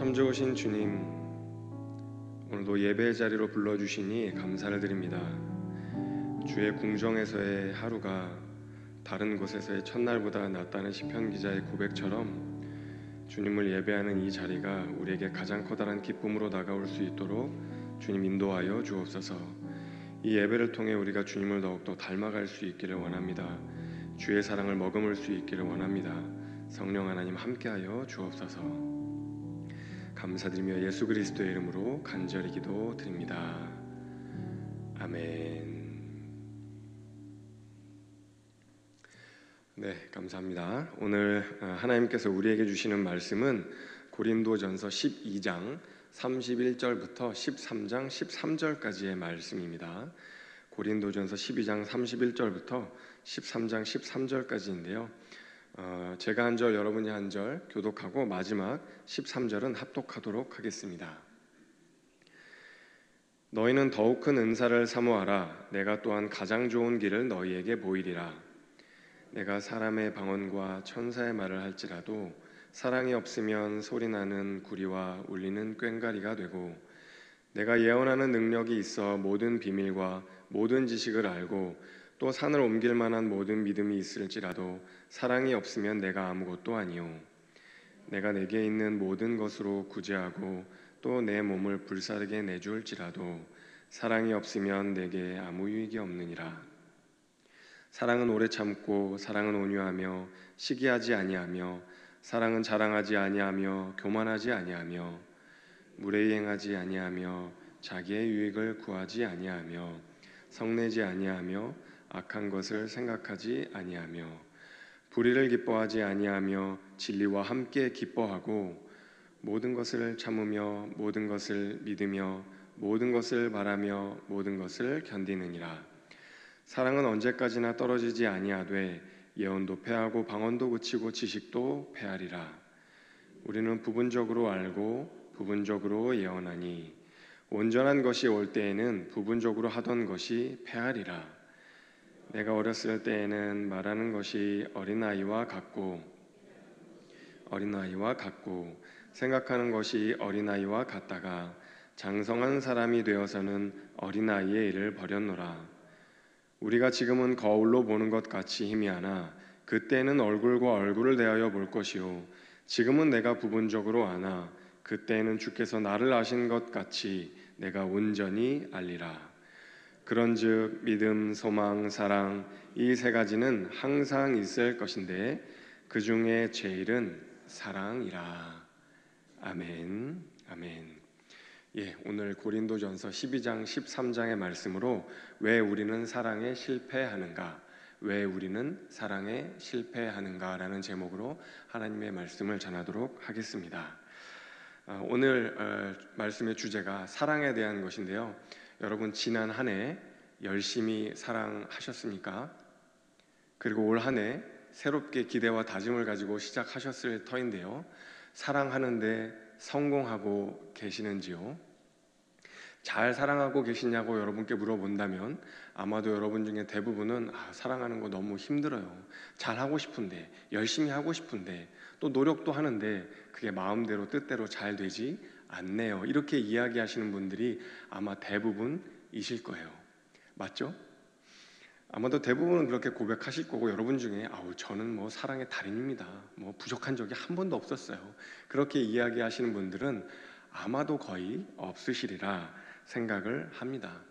참 좋으신 주님, 오늘도 예배의 자리로 불러주시니 감사를 드립니다. 주의 궁정에서의 하루가 다른 곳에서의 첫날보다 낫다는 시편 기자의 고백처럼 주님을 예배하는 이 자리가 우리에게 가장 커다란 기쁨으로 다가올 수 있도록 주님 인도하여 주옵소서. 이 예배를 통해 우리가 주님을 더욱더 닮아갈 수 있기를 원합니다. 주의 사랑을 머금을 수 있기를 원합니다. 성령 하나님 함께하여 주옵소서. 감사드리며 예수 그리스도의 이름으로 간절히 기도드립니다. 아멘. 네, 감사합니다. 오늘 하나님께서 우리에게 주시는 말씀은 고린도전서 12장 31절부터 13장 13절까지의 말씀입니다. 고린도전서 12장 31절부터 13장 13절까지인데요. 제가 한 절, 여러분이 한 절 교독하고 마지막 13절은 합독하도록 하겠습니다. 너희는 더욱 큰 은사를 사모하라. 내가 또한 가장 좋은 길을 너희에게 보이리라. 내가 사람의 방언과 천사의 말을 할지라도 사랑이 없으면 소리나는 구리와 울리는 꽹과리가 되고, 내가 예언하는 능력이 있어 모든 비밀과 모든 지식을 알고 또 산을 옮길 만한 모든 믿음이 있을지라도 사랑이 없으면 내가 아무것도 아니요. 내가 내게 있는 모든 것으로 구제하고 또 내 몸을 불사르게 내줄지라도 사랑이 없으면 내게 아무 유익이 없느니라. 사랑은 오래 참고 사랑은 온유하며 시기하지 아니하며 사랑은 자랑하지 아니하며 교만하지 아니하며 무례히 행하지 아니하며 자기의 유익을 구하지 아니하며 성내지 아니하며 악한 것을 생각하지 아니하며 불의를 기뻐하지 아니하며 진리와 함께 기뻐하고 모든 것을 참으며 모든 것을 믿으며 모든 것을 바라며 모든 것을 견디느니라. 사랑은 언제까지나 떨어지지 아니하되 예언도 패하고 방언도 그치고 지식도 패하리라. 우리는 부분적으로 알고 부분적으로 예언하니 온전한 것이 올 때에는 부분적으로 하던 것이 패하리라. 내가 어렸을 때에는 말하는 것이 어린아이와 같고 생각하는 것이 어린아이와 같다가 장성한 사람이 되어서는 어린아이의 일을 버렸노라. 우리가 지금은 거울로 보는 것 같이 희미하나 그때는 얼굴과 얼굴을 대하여 볼 것이요 지금은 내가 부분적으로 아나 그때는 주께서 나를 아신 것 같이 내가 온전히 알리라. 그런즉 믿음, 소망, 사랑 이 세 가지는 항상 있을 것인데 그 중에 제일은 사랑이라. 아멘. 아멘. 예, 오늘 고린도전서 12장 13장의 말씀으로 왜 우리는 사랑에 실패하는가? 왜 우리는 사랑에 실패하는가라는 제목으로 하나님의 말씀을 전하도록 하겠습니다. 오늘 말씀의 주제가 사랑에 대한 것인데요. 여러분 지난 한 해 열심히 사랑하셨습니까? 그리고 올 한 해 새롭게 기대와 다짐을 가지고 시작하셨을 터인데요. 사랑하는데 성공하고 계시는지요? 잘 사랑하고 계시냐고 여러분께 물어본다면 아마도 여러분 중에 대부분은 사랑하는 거 너무 힘들어요. 잘하고 싶은데, 열심히 하고 싶은데, 또 노력도 하는데 그게 마음대로 뜻대로 잘 되지 않네요. 이렇게 이야기하시는 분들이 아마 대부분이실 거예요. 맞죠? 아마도 대부분은 그렇게 고백하실 거고, 여러분 중에 저는 사랑의 달인입니다. 부족한 적이 한 번도 없었어요. 그렇게 이야기하시는 분들은 아마도 거의 없으시리라 생각을 합니다.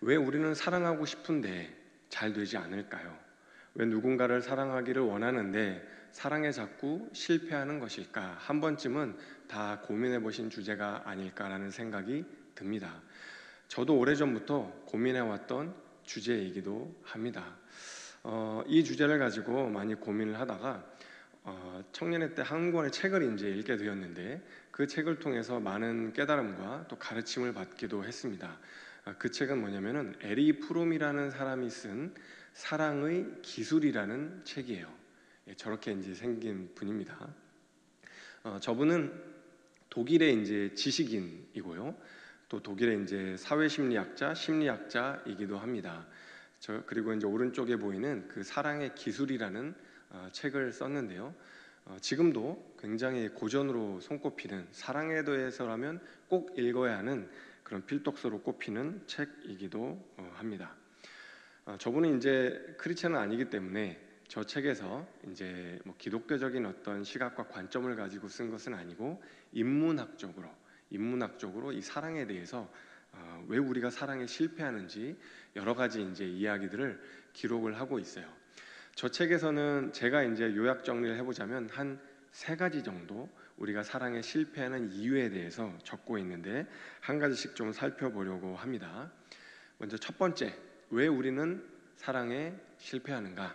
왜 우리는 사랑하고 싶은데 잘 되지 않을까요? 왜 누군가를 사랑하기를 원하는데 사랑에 자꾸 실패하는 것일까? 한 번쯤은 다 고민해 보신 주제가 아닐까라는 생각이 듭니다. 저도 오래전부터 고민해왔던 주제이기도 합니다. 이 주제를 가지고 많이 고민을 하다가 청년회 때 한 권의 책을 이제 읽게 되었는데 그 책을 통해서 많은 깨달음과 또 가르침을 받기도 했습니다. 그 책은 뭐냐면은 에리 프롬이라는 사람이 쓴 사랑의 기술이라는 책이에요. 저렇게 이제 생긴 분입니다. 저분은 독일의 이제 지식인이고요. 또 독일의 이제 사회심리학자, 심리학자이기도 합니다. 그리고 이제 오른쪽에 보이는 그 사랑의 기술이라는 책을 썼는데요. 지금도 굉장히 고전으로 손꼽히는, 사랑에 대해서라면 꼭 읽어야 하는 그런 필독서로 꼽히는 책이기도 합니다. 저분은 이제 크리스천은 아니기 때문에 저 책에서 이제 뭐 기독교적인 어떤 시각과 관점을 가지고 쓴 것은 아니고 인문학적으로 이 사랑에 대해서 왜 우리가 사랑에 실패하는지 여러 가지 이제 이야기들을 기록을 하고 있어요. 저 책에서는 제가 이제 요약 정리를 해보자면 한 세 가지 정도 우리가 사랑에 실패하는 이유에 대해서 적고 있는데 한 가지씩 좀 살펴보려고 합니다. 먼저 첫 번째, 왜 우리는 사랑에 실패하는가?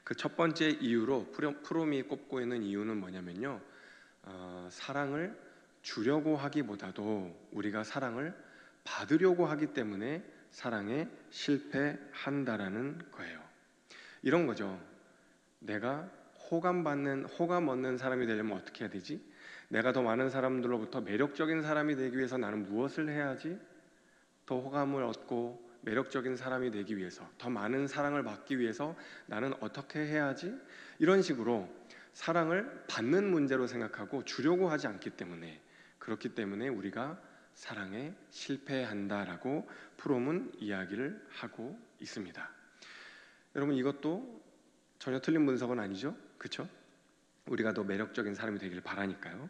그 첫 번째 이유로 프롬이 꼽고 있는 이유는 뭐냐면요, 사랑을 주려고 하기보다도 우리가 사랑을 받으려고 하기 때문에 사랑에 실패한다라는 거예요. 이런 거죠. 내가 호감 얻는 사람이 되려면 어떻게 해야 되지? 내가 더 많은 사람들로부터 매력적인 사람이 되기 위해서 나는 무엇을 해야지? 더 호감을 얻고 매력적인 사람이 되기 위해서, 더 많은 사랑을 받기 위해서 나는 어떻게 해야지? 이런 식으로 사랑을 받는 문제로 생각하고 주려고 하지 않기 때문에, 그렇기 때문에 우리가 사랑에 실패한다라고 프롬은 이야기를 하고 있습니다. 여러분, 이것도 전혀 틀린 분석은 아니죠? 그렇죠? 우리가 더 매력적인 사람이 되기를 바라니까요.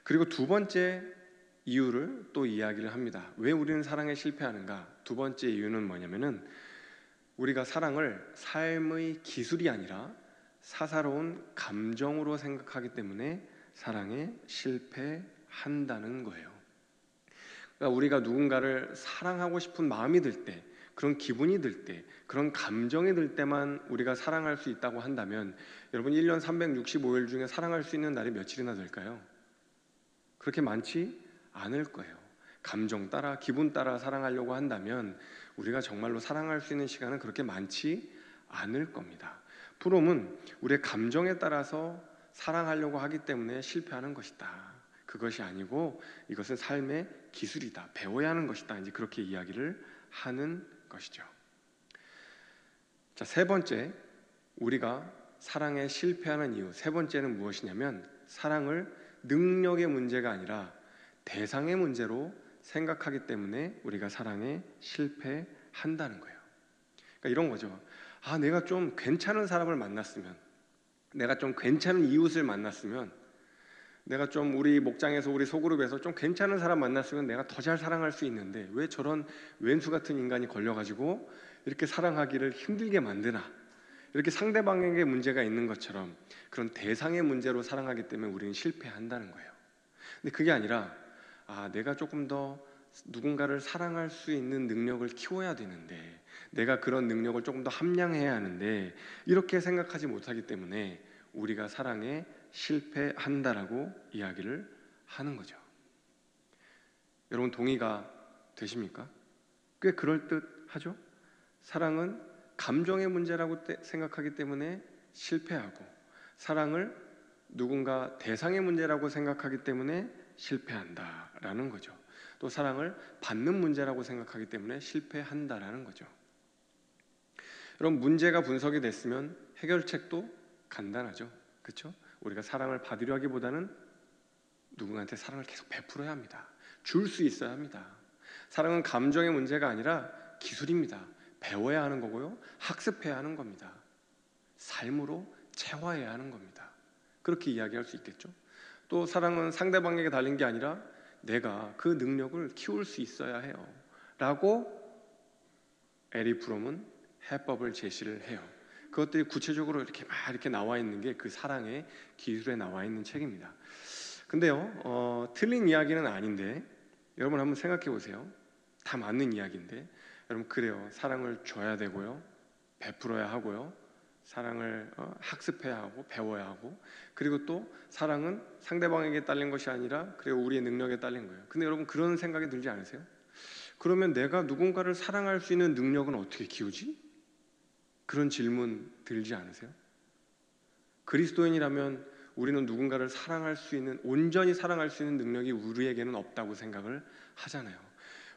그리고 두 번째 이유를 또 이야기를 합니다. 왜 우리는 사랑에 실패하는가? 두 번째 이유는 뭐냐면은 우리가 사랑을 삶의 기술이 아니라 사사로운 감정으로 생각하기 때문에 사랑에 실패한다는 거예요. 그러니까 우리가 누군가를 사랑하고 싶은 마음이 들 때, 그런 기분이 들 때, 그런 감정이 들 때만 우리가 사랑할 수 있다고 한다면, 여러분 1년 365일 중에 사랑할 수 있는 날이 며칠이나 될까요? 그렇게 많지 않을 거예요. 감정 따라, 기분 따라 사랑하려고 한다면 우리가 정말로 사랑할 수 있는 시간은 그렇게 많지 않을 겁니다. 프롬은 우리의 감정에 따라서 사랑하려고 하기 때문에 실패하는 것이다, 그것이 아니고 이것은 삶의 기술이다, 배워야 하는 것이다, 이제 그렇게 이야기를 하는 것이죠. 자, 세 번째, 우리가 사랑에 실패하는 이유, 세 번째는 무엇이냐면 사랑을 능력의 문제가 아니라 대상의 문제로 생각하기 때문에 우리가 사랑에 실패한다는 거예요. 그러니까 이런 거죠. 내가 좀 괜찮은 사람을 만났으면, 내가 좀 괜찮은 이웃을 만났으면, 내가 좀 우리 목장에서 우리 소그룹에서 좀 괜찮은 사람 만났으면 내가 더 잘 사랑할 수 있는데 왜 저런 왼수 같은 인간이 걸려가지고 이렇게 사랑하기를 힘들게 만드나, 이렇게 상대방에게 문제가 있는 것처럼 그런 대상의 문제로 사랑하기 때문에 우리는 실패한다는 거예요. 근데 그게 아니라 내가 조금 더 누군가를 사랑할 수 있는 능력을 키워야 되는데, 내가 그런 능력을 조금 더 함량해야 하는데 이렇게 생각하지 못하기 때문에 우리가 사랑에 실패한다라고 이야기를 하는 거죠. 여러분, 동의가 되십니까? 꽤 그럴듯하죠? 사랑은 감정의 문제라고 생각하기 때문에 실패하고, 사랑을 누군가 대상의 문제라고 생각하기 때문에 실패한다라는 거죠. 또 사랑을 받는 문제라고 생각하기 때문에 실패한다라는 거죠. 여러분, 문제가 분석이 됐으면 해결책도 간단하죠. 그렇죠? 우리가 사랑을 받으려 하기보다는 누군가한테 사랑을 계속 베풀어야 합니다. 줄 수 있어야 합니다. 사랑은 감정의 문제가 아니라 기술입니다. 배워야 하는 거고요, 학습해야 하는 겁니다. 삶으로 체화해야 하는 겁니다. 그렇게 이야기할 수 있겠죠. 또 사랑은 상대방에게 달린 게 아니라 내가 그 능력을 키울 수 있어야 해요 라고 에리 프롬은 해법을 제시를 해요. 그것들이 구체적으로 이렇게 나와 있는 게 그 사랑의 기술에 나와 있는 책입니다. 근데요, 틀린 이야기는 아닌데 여러분 한번 생각해 보세요. 다 맞는 이야기인데, 여러분, 그래요, 사랑을 줘야 되고요, 베풀어야 하고요, 사랑을 학습해야 하고 배워야 하고, 그리고 또 사랑은 상대방에게 딸린 것이 아니라 그리고 우리의 능력에 딸린 거예요. 근데 여러분, 그런 생각이 들지 않으세요? 그러면 내가 누군가를 사랑할 수 있는 능력은 어떻게 키우지? 그런 질문 들지 않으세요? 그리스도인이라면 우리는 누군가를 사랑할 수 있는, 온전히 사랑할 수 있는 능력이 우리에게는 없다고 생각을 하잖아요.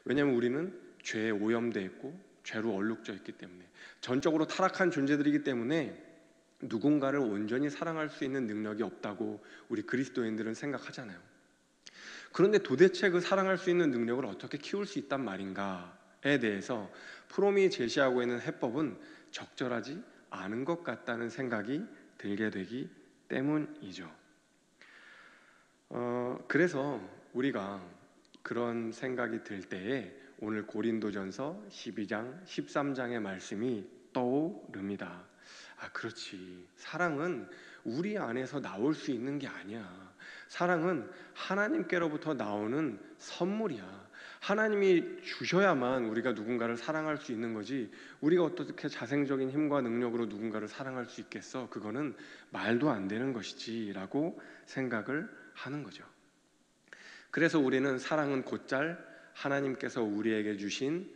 왜냐하면 우리는 죄에 오염되어 있고 죄로 얼룩져 있기 때문에, 전적으로 타락한 존재들이기 때문에 누군가를 온전히 사랑할 수 있는 능력이 없다고 우리 그리스도인들은 생각하잖아요. 그런데 도대체 그 사랑할 수 있는 능력을 어떻게 키울 수 있단 말인가에 대해서 프롬이 제시하고 있는 해법은 적절하지 않은 것 같다는 생각이 들게 되기 때문이죠. 그래서 우리가 그런 생각이 들 때에 오늘 고린도전서 12장, 13장의 말씀이 떠오릅니다. 그렇지. 사랑은 우리 안에서 나올 수 있는 게 아니야. 사랑은 하나님께로부터 나오는 선물이야. 하나님이 주셔야만 우리가 누군가를 사랑할 수 있는 거지, 우리가 어떻게 자생적인 힘과 능력으로 누군가를 사랑할 수 있겠어? 그거는 말도 안 되는 것이지 라고 생각을 하는 거죠. 그래서 우리는 사랑은 곧잘 하나님께서 우리에게 주신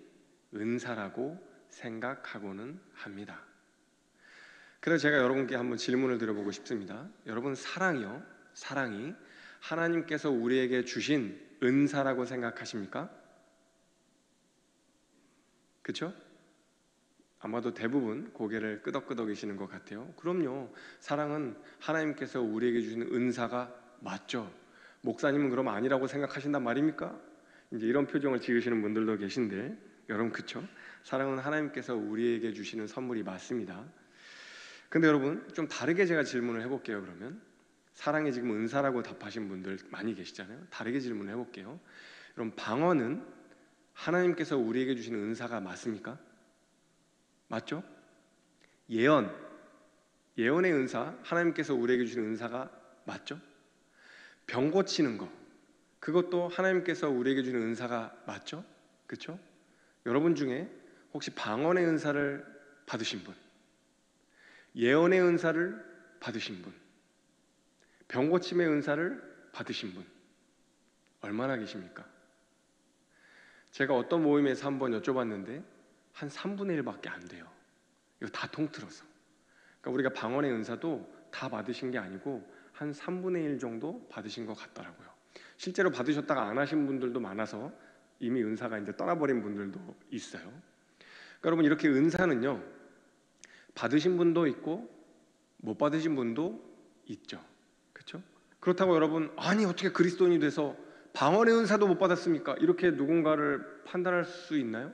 은사라고 생각하고는 합니다. 그래서 제가 여러분께 한번 질문을 드려보고 싶습니다. 여러분, 사랑이 하나님께서 우리에게 주신 은사라고 생각하십니까? 그렇죠? 아마도 대부분 고개를 끄덕끄덕이시는 것 같아요. 그럼요. 사랑은 하나님께서 우리에게 주시는 은사가 맞죠. 목사님은 그럼 아니라고 생각하신단 말입니까? 이제 이런 표정을 지으시는 분들도 계신데, 여러분 그렇죠? 사랑은 하나님께서 우리에게 주시는 선물이 맞습니다. 근데 여러분, 좀 다르게 제가 질문을 해볼게요. 그러면 사랑이 지금 은사라고 답하신 분들 많이 계시잖아요. 다르게 질문을 해볼게요. 그럼 방언은 하나님께서 우리에게 주시는 은사가 맞습니까? 맞죠? 예언의 은사, 하나님께서 우리에게 주시는 은사가 맞죠? 병 고치는 거, 그것도 하나님께서 우리에게 주는 은사가 맞죠? 그렇죠? 여러분 중에 혹시 방언의 은사를 받으신 분, 예언의 은사를 받으신 분, 병 고침의 은사를 받으신 분 얼마나 계십니까? 제가 어떤 모임에서 한번 여쭤봤는데 한 3분의 1밖에 안 돼요. 이거 다 통틀어서. 그러니까 우리가 방언의 은사도 다 받으신 게 아니고 한 3분의 1 정도 받으신 것 같더라고요. 실제로 받으셨다가 안 하신 분들도 많아서 이미 은사가 이제 떠나버린 분들도 있어요. 그러니까 여러분, 이렇게 은사는요, 받으신 분도 있고 못 받으신 분도 있죠. 그렇죠? 그렇다고 여러분, 아니 어떻게 그리스도인이 돼서 방언의 은사도 못 받았습니까? 이렇게 누군가를 판단할 수 있나요?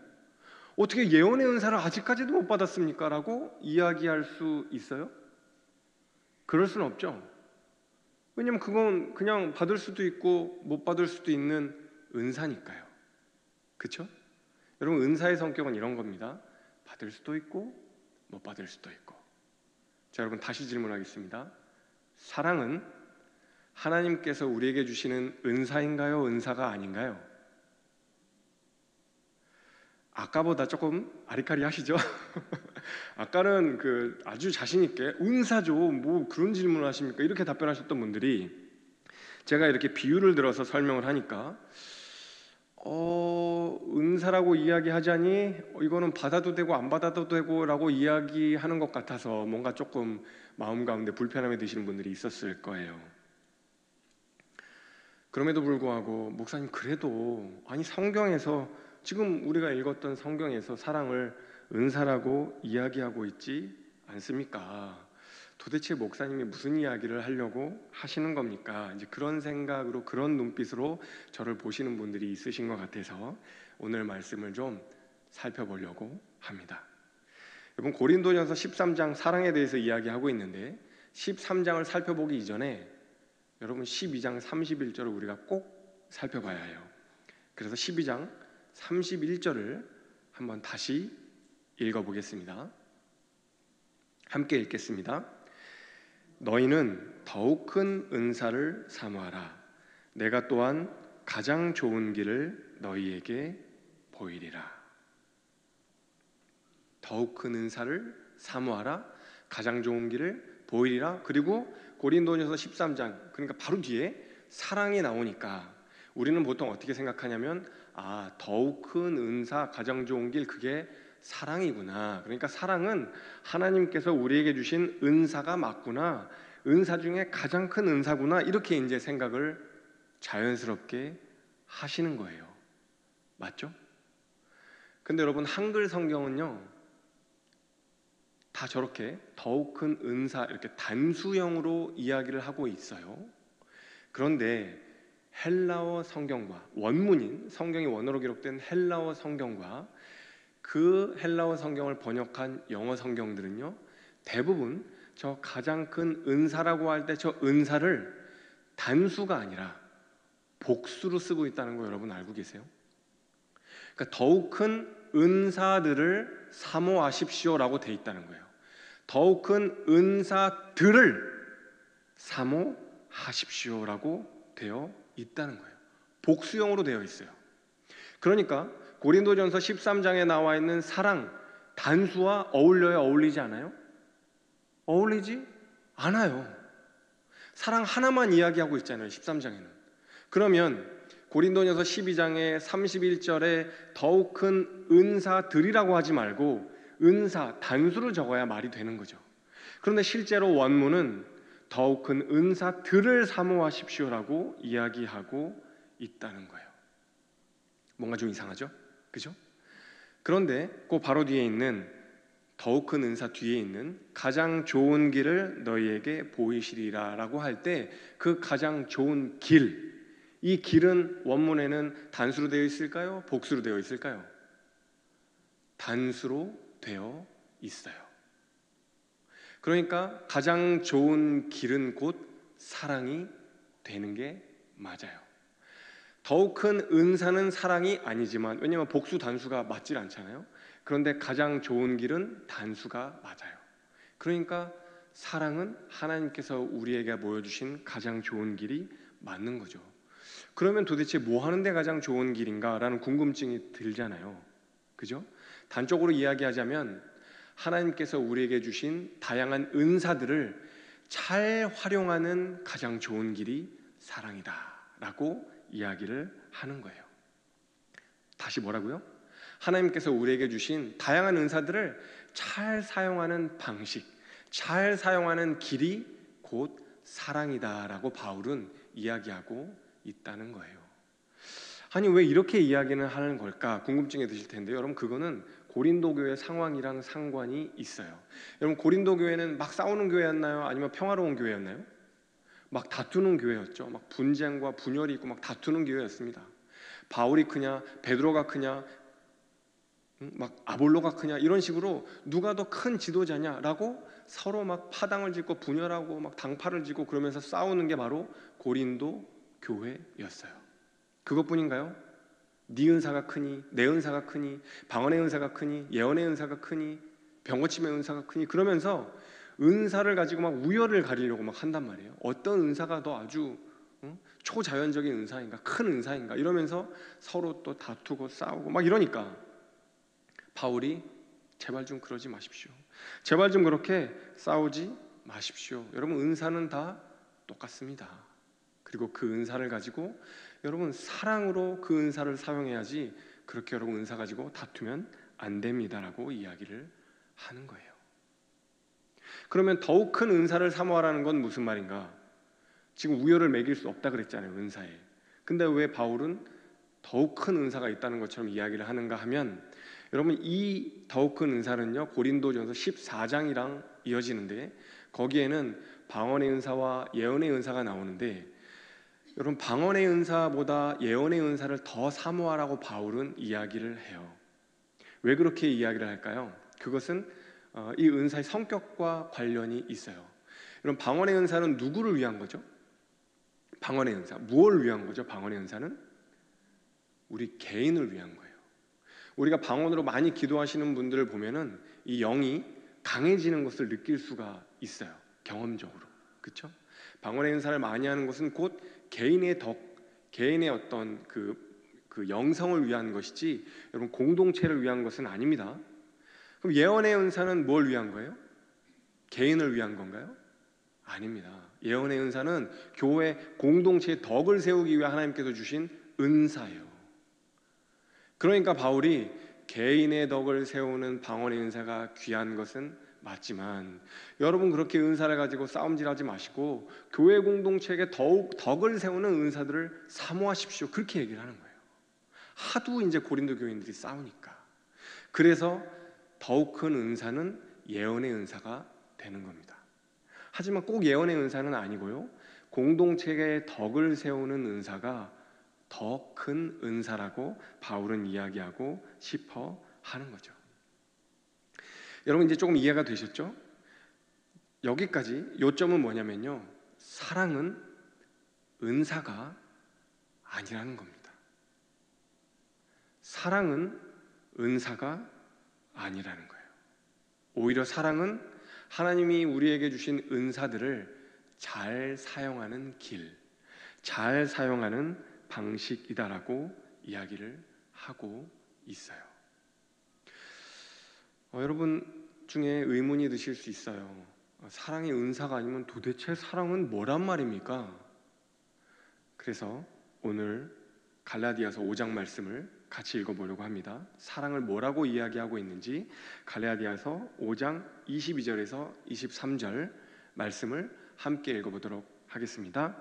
어떻게 예언의 은사를 아직까지도 못 받았습니까? 라고 이야기할 수 있어요? 그럴 수는 없죠. 왜냐면 그건 그냥 받을 수도 있고 못 받을 수도 있는 은사니까요. 그렇죠? 여러분, 은사의 성격은 이런 겁니다. 받을 수도 있고 못 받을 수도 있고. 자, 여러분 다시 질문하겠습니다. 사랑은 하나님께서 우리에게 주시는 은사인가요? 은사가 아닌가요? 아까보다 조금 아리까리하시죠? 아까는 아주 자신 있게 은사죠, 뭐 그런 질문을 하십니까? 이렇게 답변하셨던 분들이, 제가 이렇게 비유를 들어서 설명을 하니까 은사라고 이야기하자니 이거는 받아도 되고 안 받아도 되고 라고 이야기하는 것 같아서 뭔가 조금 마음 가운데 불편함이 드시는 분들이 있었을 거예요. 그럼에도 불구하고 목사님, 그래도 아니 성경에서, 지금 우리가 읽었던 성경에서 사랑을 은사라고 이야기하고 있지 않습니까? 도대체 목사님이 무슨 이야기를 하려고 하시는 겁니까? 이제 그런 생각으로, 그런 눈빛으로 저를 보시는 분들이 있으신 것 같아서 오늘 말씀을 좀 살펴보려고 합니다. 여러분, 고린도전서 13장 사랑에 대해서 이야기하고 있는데 13장을 살펴보기 이전에 여러분 12장 31절을 우리가 꼭 살펴봐야 해요. 그래서 12장 31절을 한번 다시 읽어보겠습니다. 함께 읽겠습니다. 너희는 더욱 큰 은사를 사모하라. 내가 또한 가장 좋은 길을 너희에게 보이리라. 더욱 큰 은사를 사모하라. 가장 좋은 길을 보이리라. 그리고 고린도전서 13장, 그러니까 바로 뒤에 사랑이 나오니까 우리는 보통 어떻게 생각하냐면, 더욱 큰 은사, 가장 좋은 길, 그게 사랑이구나. 그러니까 사랑은 하나님께서 우리에게 주신 은사가 맞구나. 은사 중에 가장 큰 은사구나. 이렇게 이제 생각을 자연스럽게 하시는 거예요. 맞죠? 근데 여러분, 한글 성경은요, 다 저렇게 더욱 큰 은사 이렇게 단수형으로 이야기를 하고 있어요. 그런데 헬라어 성경과 원문인 성경이 원어로 기록된 헬라어 성경과 그 헬라어 성경을 번역한 영어 성경들은요, 대부분 저 가장 큰 은사라고 할 때 저 은사를 단수가 아니라 복수로 쓰고 있다는 거 여러분 알고 계세요? 그러니까 더욱 큰 은사들을 사모하십시오라고 돼 있다는 거예요. 더욱 큰 은사들을 사모하십시오라고 되어 있다는 거예요. 복수형으로 되어 있어요. 그러니까 고린도전서 13장에 나와 있는 사랑 단수와 어울려요? 어울리지 않아요? 어울리지 않아요. 사랑 하나만 이야기하고 있잖아요, 13장에는. 그러면 고린도전서 12장의 31절에 더욱 큰 은사들이라고 하지 말고 은사 단수를 적어야 말이 되는 거죠. 그런데 실제로 원문은 더욱 큰 은사들을 사모하십시오라고 이야기하고 있다는 거예요. 뭔가 좀 이상하죠? 그죠? 그런데 그 바로 뒤에 있는 더욱 큰 은사 뒤에 있는 가장 좋은 길을 너희에게 보이시리라 라고 할 때 그 가장 좋은 길, 이 길은 원문에는 단수로 되어 있을까요? 복수로 되어 있을까요? 단수로 되어 있어요. 그러니까 가장 좋은 길은 곧 사랑이 되는 게 맞아요. 더욱 큰 은사는 사랑이 아니지만, 왜냐하면 복수 단수가 맞질 않잖아요. 그런데 가장 좋은 길은 단수가 맞아요. 그러니까 사랑은 하나님께서 우리에게 보여주신 가장 좋은 길이 맞는 거죠. 그러면 도대체 뭐 하는데 가장 좋은 길인가라는 궁금증이 들잖아요. 그죠? 단적으로 이야기하자면 하나님께서 우리에게 주신 다양한 은사들을 잘 활용하는 가장 좋은 길이 사랑이다라고 이야기를 하는 거예요. 다시 뭐라고요? 하나님께서 우리에게 주신 다양한 은사들을 잘 사용하는 방식, 잘 사용하는 길이 곧 사랑이다라고 바울은 이야기하고 있다는 거예요. 아니 왜 이렇게 이야기는 하는 걸까 궁금증이 드실 텐데요. 여러분 그거는 고린도 교회 상황이랑 상관이 있어요. 여러분 고린도 교회는 막 싸우는 교회였나요? 아니면 평화로운 교회였나요? 막 다투는 교회였죠. 막 분쟁과 분열이 있고 막 다투는 교회였습니다. 바울이 크냐 베드로가 크냐 막 아볼로가 크냐 이런 식으로 누가 더 큰 지도자냐라고 서로 막 파당을 짓고 분열하고 막 당파를 짓고 그러면서 싸우는 게 바로 고린도 교회였어요. 그것뿐인가요? 네 은사가 크니 내 은사가 크니 방언의 은사가 크니 예언의 은사가 크니 병고침의 은사가 크니 그러면서 은사를 가지고 막 우열을 가리려고 막 한단 말이에요. 어떤 은사가 더 아주 초자연적인 은사인가 큰 은사인가 이러면서 서로 또 다투고 싸우고 막 이러니까 바울이 제발 좀 그러지 마십시오. 제발 좀 그렇게 싸우지 마십시오. 여러분 은사는 다 똑같습니다. 그리고 그 은사를 가지고 여러분 사랑으로 그 은사를 사용해야지 그렇게 여러분 은사 가지고 다투면 안 됩니다라고 이야기를 하는 거예요. 그러면 더욱 큰 은사를 사모하라는 건 무슨 말인가? 지금 우열을 매길 수 없다 그랬잖아요, 은사에. 근데 왜 바울은 더욱 큰 은사가 있다는 것처럼 이야기를 하는가 하면 여러분 이 더욱 큰 은사는요 고린도전서 14장이랑 이어지는데 거기에는 방언의 은사와 예언의 은사가 나오는데 여러분 방언의 은사보다 예언의 은사를 더 사모하라고 바울은 이야기를 해요. 왜 그렇게 이야기를 할까요? 그것은 이 은사의 성격과 관련이 있어요. 여러분 방언의 은사는 누구를 위한 거죠? 방언의 은사 무엇을 위한 거죠? 방언의 은사는 우리 개인을 위한 거예요. 우리가 방언으로 많이 기도하시는 분들을 보면은 이 영이 강해지는 것을 느낄 수가 있어요. 경험적으로. 그렇죠? 방언의 은사를 많이 하는 것은 곧 개인의 덕, 개인의 어떤 그 영성을 위한 것이지 여러분 공동체를 위한 것은 아닙니다. 그럼 예언의 은사는 뭘 위한 거예요? 개인을 위한 건가요? 아닙니다. 예언의 은사는 교회 공동체의 덕을 세우기 위해 하나님께서 주신 은사예요. 그러니까 바울이 개인의 덕을 세우는 방언의 은사가 귀한 것은 맞지만 여러분 그렇게 은사를 가지고 싸움질하지 마시고 교회 공동체에게 더욱 덕을 세우는 은사들을 사모하십시오. 그렇게 얘기를 하는 거예요. 하도 이제 고린도 교인들이 싸우니까. 그래서 더욱 큰 은사는 예언의 은사가 되는 겁니다. 하지만 꼭 예언의 은사는 아니고요, 공동체의 덕을 세우는 은사가 더 큰 은사라고 바울은 이야기하고 싶어 하는 거죠. 여러분, 이제 조금 이해가 되셨죠? 여기까지 요점은 뭐냐면요, 사랑은 은사가 아니라는 겁니다. 사랑은 은사가 아니라는 거예요. 오히려 사랑은 하나님이 우리에게 주신 은사들을 잘 사용하는 길, 잘 사용하는 방식이다라고 이야기를 하고 있어요. 여러분 중에 의문이 드실 수 있어요. 사랑이 은사가 아니면 도대체 사랑은 뭐란 말입니까? 그래서 오늘 갈라디아서 5장 말씀을 같이 읽어보려고 합니다. 사랑을 뭐라고 이야기하고 있는지 갈라디아서 5장 22절에서 23절 말씀을 함께 읽어보도록 하겠습니다.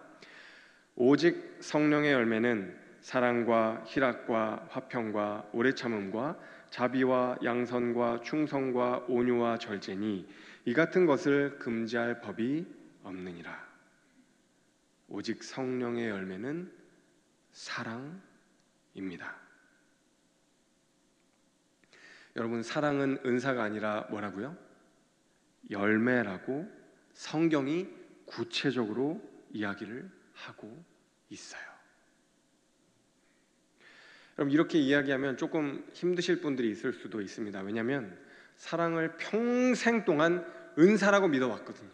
오직 성령의 열매는 사랑과 희락과 화평과 오래 참음과 자비와 양선과 충성과 온유와 절제니 이 같은 것을 금지할 법이 없느니라. 오직 성령의 열매는 사랑입니다. 여러분, 사랑은 은사가 아니라 뭐라고요? 열매라고 성경이 구체적으로 이야기를 하고 있어요. 여러분, 이렇게 이야기하면 조금 힘드실 분들이 있을 수도 있습니다. 왜냐하면 사랑을 평생 동안 은사라고 믿어왔거든요.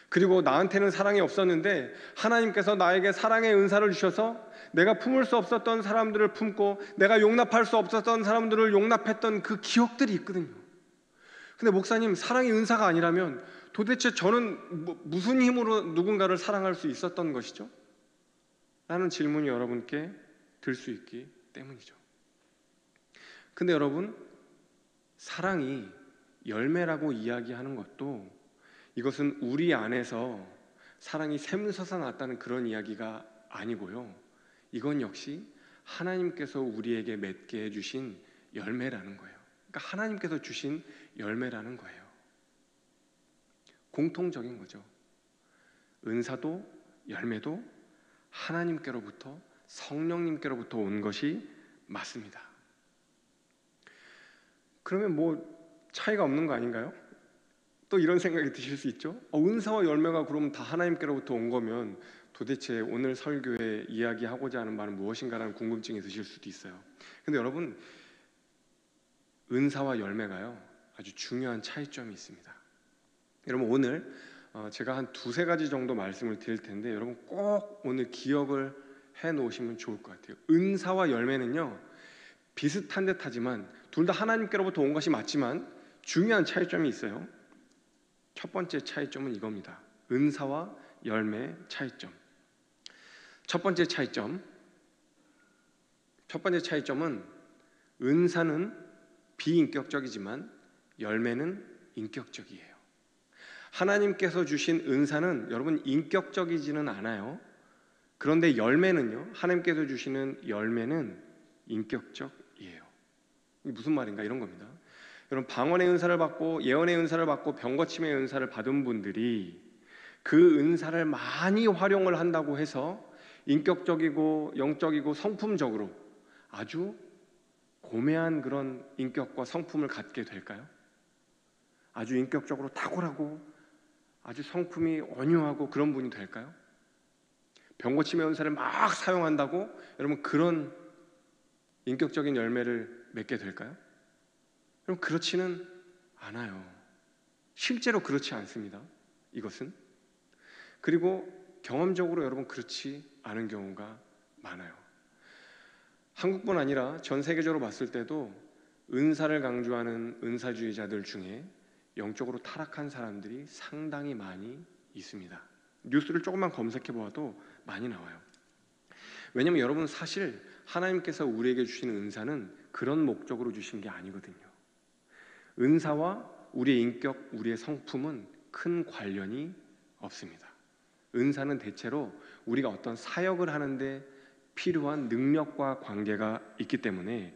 그리고 나한테는 사랑이 없었는데 하나님께서 나에게 사랑의 은사를 주셔서 내가 품을 수 없었던 사람들을 품고 내가 용납할 수 없었던 사람들을 용납했던 그 기억들이 있거든요. 근데 목사님, 사랑이 은사가 아니라면 도대체 저는 무슨 힘으로 누군가를 사랑할 수 있었던 것이죠? 라는 질문이 여러분께 들 수 있기 때문이죠. 근데 여러분, 사랑이 열매라고 이야기하는 것도 이것은 우리 안에서 사랑이 샘솟아 났다는 그런 이야기가 아니고요, 이건 역시 하나님께서 우리에게 맺게 해주신 열매라는 거예요. 그러니까 하나님께서 주신 열매라는 거예요. 공통적인 거죠. 은사도 열매도 하나님께로부터, 성령님께로부터 온 것이 맞습니다. 그러면 뭐 차이가 없는 거 아닌가요? 또 이런 생각이 드실 수 있죠. 은사와 열매가 그러면 다 하나님께로부터 온 거면 도대체 오늘 설교에 이야기하고자 하는 말은 무엇인가라는 궁금증이 드실 수도 있어요. 근데 여러분, 은사와 열매가요, 아주 중요한 차이점이 있습니다. 여러분, 오늘 제가 한 두세 가지 정도 말씀을 드릴 텐데 여러분 꼭 오늘 기억을 해 놓으시면 좋을 것 같아요. 은사와 열매는요, 비슷한 듯 하지만 둘 다 하나님께로부터 온 것이 맞지만 중요한 차이점이 있어요. 첫 번째 차이점은 이겁니다. 은사와 열매의 차이점. 첫 번째 차이점은 은사는 비인격적이지만 열매는 인격적이에요. 하나님께서 주신 은사는 여러분 인격적이지는 않아요. 그런데 열매는요, 하나님께서 주시는 열매는 인격적이에요. 이게 무슨 말인가, 이런 겁니다. 여러분, 방언의 은사를 받고 예언의 은사를 받고 병고침의 은사를 받은 분들이 그 은사를 많이 활용을 한다고 해서 인격적이고 영적이고 성품적으로 아주 고매한 그런 인격과 성품을 갖게 될까요? 아주 인격적으로 탁월하고 아주 성품이 온유하고 그런 분이 될까요? 병고침의 은사를 막 사용한다고 여러분 그런 인격적인 열매를 맺게 될까요? 여러분, 그렇지는 않아요. 실제로 그렇지 않습니다. 이것은. 그리고 경험적으로 여러분 그렇지 않은 경우가 많아요. 한국뿐 아니라 전 세계적으로 봤을 때도 은사를 강조하는 은사주의자들 중에 영적으로 타락한 사람들이 상당히 많이 있습니다. 뉴스를 조금만 검색해 보아도 많이 나와요. 왜냐하면 여러분, 사실 하나님께서 우리에게 주시는 은사는 그런 목적으로 주신 게 아니거든요. 은사와 우리의 인격, 우리의 성품은 큰 관련이 없습니다. 은사는 대체로 우리가 어떤 사역을 하는데 필요한 능력과 관계가 있기 때문에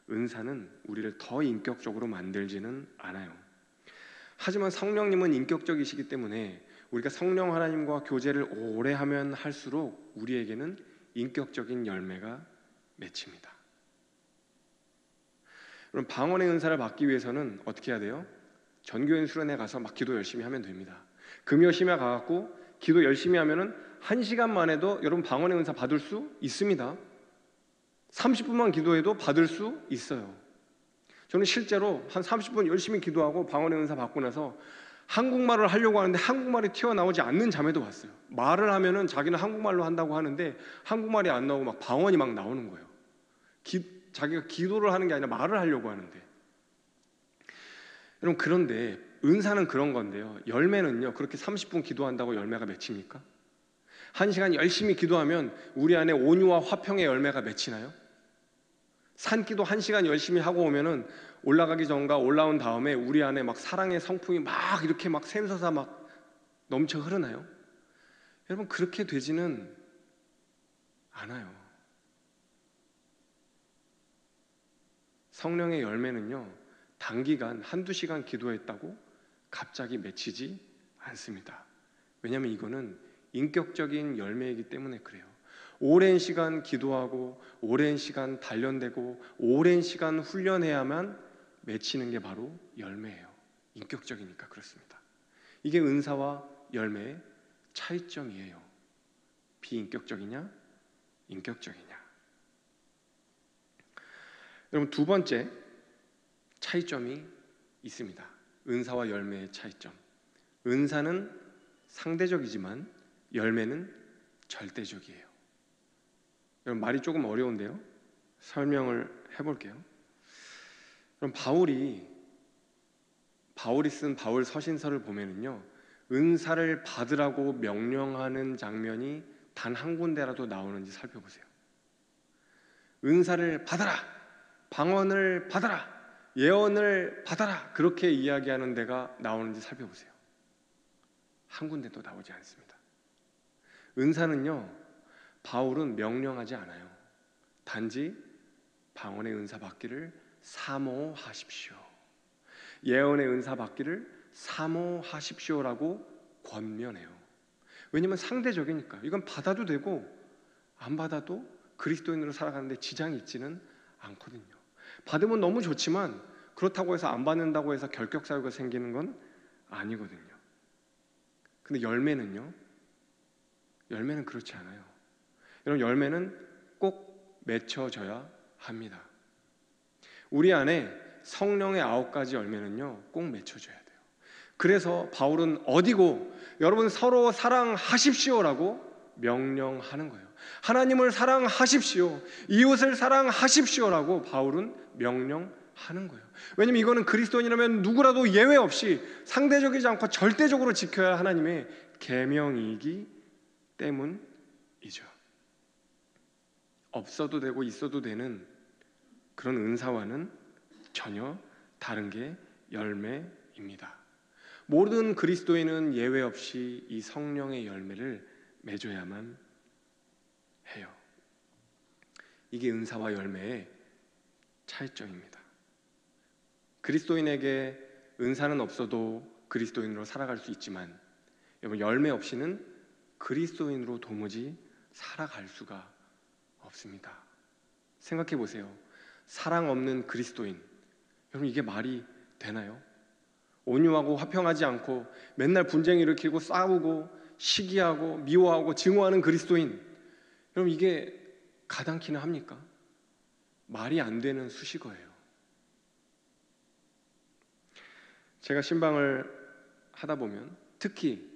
은사는 우리를 더 인격적으로 만들지는 않아요. 하지만 성령님은 인격적이시기 때문에 우리가 성령 하나님과 교제를 오래 하면 할수록 우리에게는 인격적인 열매가 맺힙니다. 그럼 방언의 은사를 받기 위해서는 어떻게 해야 돼요? 전교인 수련회 가서 막 기도 열심히 하면 됩니다. 금요 심야 가갖고 기도 열심히 하면은 1시간만 해도 여러분 방언의 은사 받을 수 있습니다. 30분만 기도해도 받을 수 있어요. 저는 실제로 한 30분 열심히 기도하고 방언의 은사 받고 나서 한국말을 하려고 하는데 한국말이 튀어나오지 않는 자매도 봤어요. 말을 하면은 자기는 한국말로 한다고 하는데 한국말이 안 나오고 막 방언이 막 나오는 거예요. 자기가 기도를 하는 게 아니라 말을 하려고 하는데. 여러분, 그런데 은사는 그런 건데요, 열매는요, 그렇게 30분 기도한다고 열매가 맺힙니까? 1시간 열심히 기도하면 우리 안에 온유와 화평의 열매가 맺히나요? 산기도 1시간 열심히 하고 오면은 올라가기 전과 올라온 다음에 우리 안에 막 사랑의 성품이 막 이렇게 막 샘솟아 막 넘쳐 흐르나요? 여러분, 그렇게 되지는 않아요. 성령의 열매는요, 단기간 한두 시간 기도했다고 갑자기 맺히지 않습니다. 왜냐하면 이거는 인격적인 열매이기 때문에 그래요. 오랜 시간 기도하고 오랜 시간 단련되고 오랜 시간 훈련해야만 맺히는 게 바로 열매예요. 인격적이니까 그렇습니다. 이게 은사와 열매의 차이점이에요. 비인격적이냐 인격적이냐. 여러분, 두 번째 차이점이 있습니다. 은사와 열매의 차이점. 은사는 상대적이지만 열매는 절대적이에요. 여러분, 말이 조금 어려운데요, 설명을 해볼게요. 그럼 바울이 쓴 바울 서신서를 보면은요, 은사를 받으라고 명령하는 장면이 단 한 군데라도 나오는지 살펴보세요. 은사를 받아라, 방언을 받아라, 예언을 받아라, 그렇게 이야기하는 데가 나오는지 살펴보세요. 한 군데도 나오지 않습니다. 은사는요, 바울은 명령하지 않아요. 단지 방언의 은사 받기를 사모하십시오, 예언의 은사 받기를 사모하십시오라고 권면해요. 왜냐하면 상대적이니까. 이건 받아도 되고 안 받아도 그리스도인으로 살아가는데 지장이 있지는 않거든요. 받으면 너무 좋지만 그렇다고 해서 안 받는다고 해서 결격사유가 생기는 건 아니거든요. 근데 열매는요, 열매는 그렇지 않아요. 여러분, 열매는 꼭 맺혀져야 합니다. 우리 안에 성령의 9가지 열매는요, 꼭 맺혀져야 돼요. 그래서 바울은 어디고 여러분 서로 사랑하십시오라고 명령하는 거예요. 하나님을 사랑하십시오, 이웃을 사랑하십시오라고 바울은 명령하는 거예요. 왜냐하면 이거는 그리스도인이라면 누구라도 예외 없이 상대적이지 않고 절대적으로 지켜야 할 하나님의 계명이기 때문이죠. 없어도 되고 있어도 되는 그런 은사와는 전혀 다른 게 열매입니다. 모든 그리스도인은 예외 없이 이 성령의 열매를 맺어야만 해요. 이게 은사와 열매의 차이점입니다. 그리스도인에게 은사는 없어도 그리스도인으로 살아갈 수 있지만, 여러분, 열매 없이는 그리스도인으로 도무지 살아갈 수가 없습니다. 생각해 보세요. 사랑 없는 그리스도인, 여러분, 이게 말이 되나요? 온유하고 화평하지 않고 맨날 분쟁 일으키고 싸우고 시기하고 미워하고 증오하는 그리스도인, 여러분, 이게 가당키나 합니까? 말이 안 되는 수식어예요. 제가 신방을 하다 보면 특히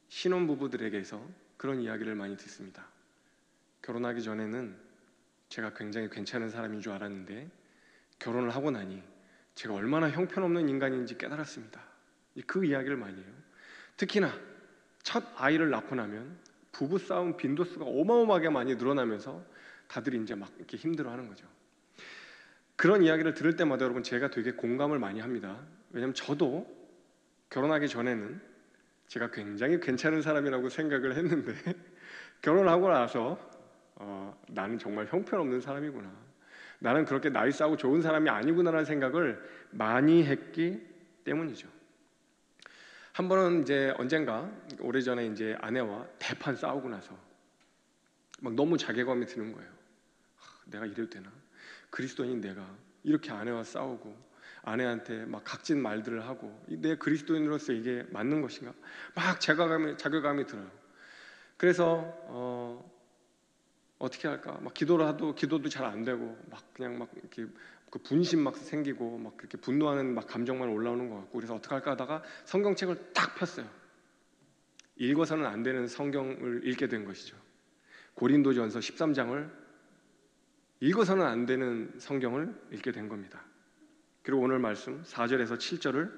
신혼부부들에게서 그런 이야기를 많이 듣습니다. 결혼하기 전에는 제가 굉장히 괜찮은 사람인 줄 알았는데 결혼을 하고 나니 제가 얼마나 형편없는 인간인지 깨달았습니다. 그 이야기를 많이 해요. 특히나 첫 아이를 낳고 나면 부부싸움 빈도수가 어마어마하게 많이 늘어나면서 다들 이제 막 이렇게 힘들어하는 거죠. 그런 이야기를 들을 때마다 여러분, 제가 되게 공감을 많이 합니다. 왜냐하면 저도 결혼하기 전에는 제가 굉장히 괜찮은 사람이라고 생각을 했는데 결혼하고 나서 나는 정말 형편없는 사람이구나, 나는 그렇게 나이스하고 좋은 사람이 아니구나라는 생각을 많이 했기 때문이죠. 한 번은 이제 언젠가 오래전에 이제 아내와 대판 싸우고 나서 막 너무 자괴감이 드는 거예요. 내가 이래도 되나? 그리스도인인 내가 이렇게 아내와 싸우고 아내한테 막 각진 말들을 하고 내 그리스도인으로서 이게 맞는 것인가? 막 자괴감이 들어요. 그래서 어떻게 할까? 막 기도도 잘 안 되고 막 그냥 막 이렇게 그 분심 막 생기고 막 그렇게 분노하는 막 감정만 올라오는 것 같고, 그래서 어떻게 할까 하다가 성경책을 딱 폈어요. 읽어서는 안 되는 성경을 읽게 된 것이죠. 고린도전서 13장을 읽어서는 안 되는 성경을 읽게 된 겁니다. 그리고 오늘 말씀 4절에서 7절을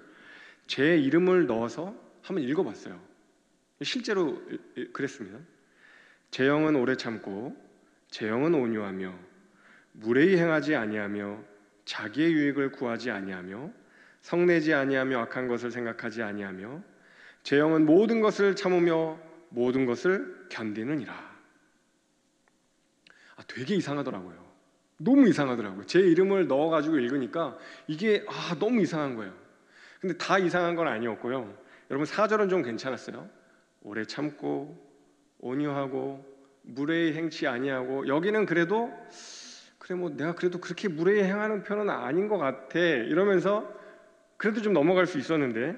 제 이름을 넣어서 한번 읽어봤어요. 실제로 그랬습니다. 제 영은 오래 참고 제 영은 온유하며 무례히 행하지 아니하며 자기의 유익을 구하지 아니하며 성내지 아니하며 악한 것을 생각하지 아니하며 제 영은 모든 것을 참으며 모든 것을 견디느니라. 되게 이상하더라고요. 너무 이상하더라고요. 제 이름을 넣어가지고 읽으니까 이게 너무 이상한 거예요. 근데 다 이상한 건 아니었고요. 여러분 4절은 좀 괜찮았어요. 오래 참고 온유하고 무례히 행치 아니하고, 여기는 그래도 그래 뭐 내가 그래도 그렇게 무례히 행하는 편은 아닌 것 같아 이러면서 그래도 좀 넘어갈 수 있었는데,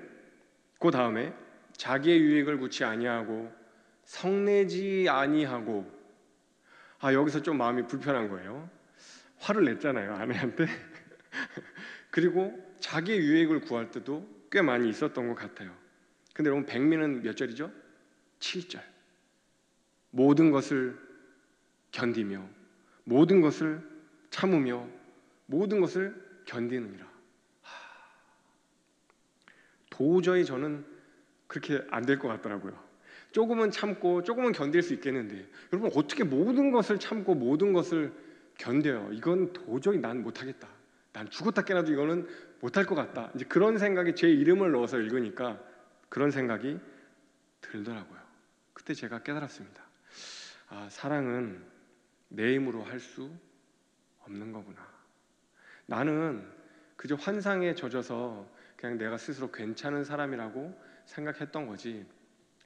그 다음에 자기의 유익을 구치 아니하고 성내지 아니하고, 여기서 좀 마음이 불편한 거예요. 화를 냈잖아요, 아내한테. 그리고 자기의 유익을 구할 때도 꽤 많이 있었던 것 같아요. 근데 여러분 백미는 몇 절이죠? 7절. 모든 것을 견디며 모든 것을 참으며 모든 것을 견디느니라. 도저히 저는 그렇게 안 될 것 같더라고요. 조금은 참고 조금은 견딜 수 있겠는데, 여러분 어떻게 모든 것을 참고 모든 것을 견뎌요? 이건 도저히 난 못하겠다. 난 죽었다 깨나도 이거는 못할 것 같다. 이제 그런 생각이, 제 이름을 넣어서 읽으니까 그런 생각이 들더라고요. 그때 제가 깨달았습니다. 사랑은 내 힘으로 할 수 없는 거구나. 나는 그저 환상에 젖어서 그냥 내가 스스로 괜찮은 사람이라고 생각했던 거지,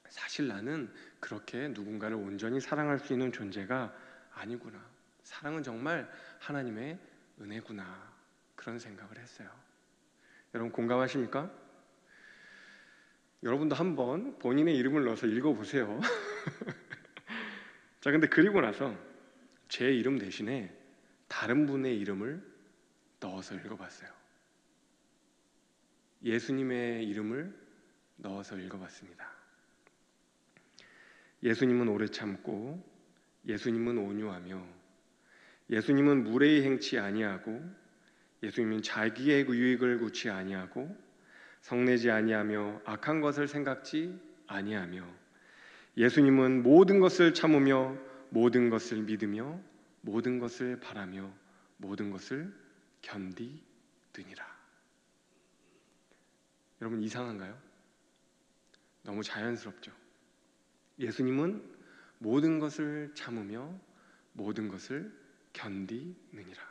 사실 나는 그렇게 누군가를 온전히 사랑할 수 있는 존재가 아니구나. 사랑은 정말 하나님의 은혜구나. 그런 생각을 했어요. 여러분 공감하십니까? 여러분도 한번 본인의 이름을 넣어서 읽어보세요. 자, 근데 그리고 나서 제 이름 대신에 다른 분의 이름을 넣어서 읽어봤어요. 예수님의 이름을 넣어서 읽어봤습니다. 예수님은 오래 참고 예수님은 온유하며 예수님은 무례히 행치 아니하고 예수님은 자기의 유익을 구치 아니하고 성내지 아니하며 악한 것을 생각지 아니하며 예수님은 모든 것을 참으며 모든 것을 믿으며 모든 것을 바라며 모든 것을 견디느니라. 여러분 이상한가요? 너무 자연스럽죠? 예수님은 모든 것을 참으며 모든 것을 견디느니라.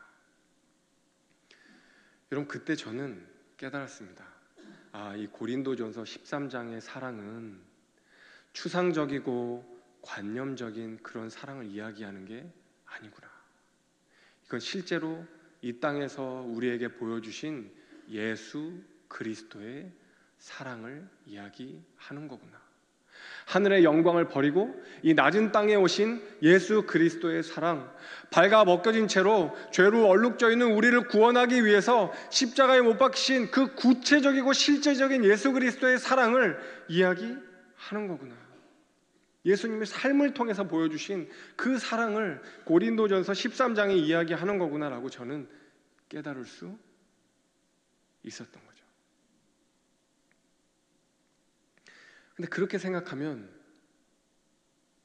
여러분 그때 저는 깨달았습니다. 이 고린도전서 13장의 사랑은 추상적이고 관념적인 그런 사랑을 이야기하는 게 아니구나. 이건 실제로 이 땅에서 우리에게 보여주신 예수 그리스도의 사랑을 이야기하는 거구나. 하늘의 영광을 버리고 이 낮은 땅에 오신 예수 그리스도의 사랑, 발가 벗겨진 채로 죄로 얼룩져 있는 우리를 구원하기 위해서 십자가에 못 박히신 그 구체적이고 실제적인 예수 그리스도의 사랑을 이야기하는 거구나. 예수님의 삶을 통해서 보여주신 그 사랑을 고린도전서 13장에 이야기하는 거구나라고 저는 깨달을 수 있었던 거죠. 근데 그렇게 생각하면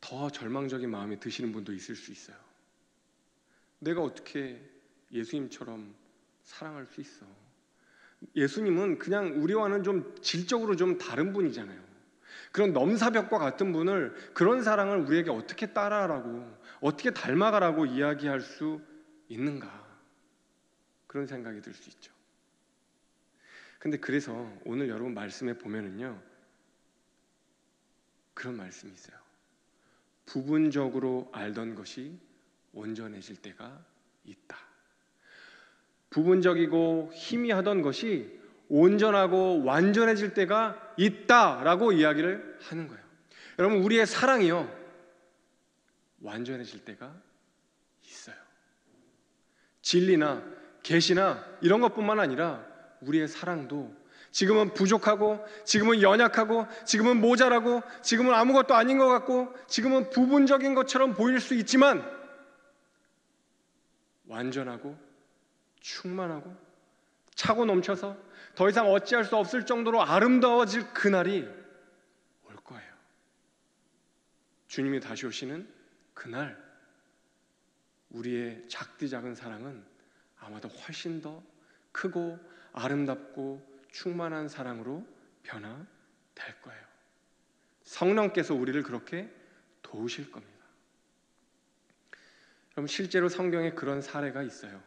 더 절망적인 마음이 드시는 분도 있을 수 있어요. 내가 어떻게 예수님처럼 사랑할 수 있어? 예수님은 그냥 우리와는 좀 질적으로 좀 다른 분이잖아요. 그런 넘사벽과 같은 분을, 그런 사랑을 우리에게 어떻게 따라하라고, 어떻게 닮아가라고 이야기할 수 있는가? 그런 생각이 들 수 있죠. 근데 그래서 오늘 여러분 말씀에 보면은요, 그런 말씀이 있어요. 부분적으로 알던 것이 온전해질 때가 있다. 부분적이고 희미하던 것이 온전하고 완전해질 때가 있다라고 이야기를 하는 거예요. 여러분, 우리의 사랑이요, 완전해질 때가 있어요. 진리나 계시나 이런 것뿐만 아니라 우리의 사랑도 지금은 부족하고, 지금은 연약하고, 지금은 모자라고, 지금은 아무것도 아닌 것 같고, 지금은 부분적인 것처럼 보일 수 있지만 완전하고 충만하고 차고 넘쳐서 더 이상 어찌할 수 없을 정도로 아름다워질 그날이 올 거예요. 주님이 다시 오시는 그날, 우리의 작디 작은 사랑은 아마도 훨씬 더 크고 아름답고 충만한 사랑으로 변화될 거예요. 성령께서 우리를 그렇게 도우실 겁니다. 여러분, 실제로 성경에 그런 사례가 있어요.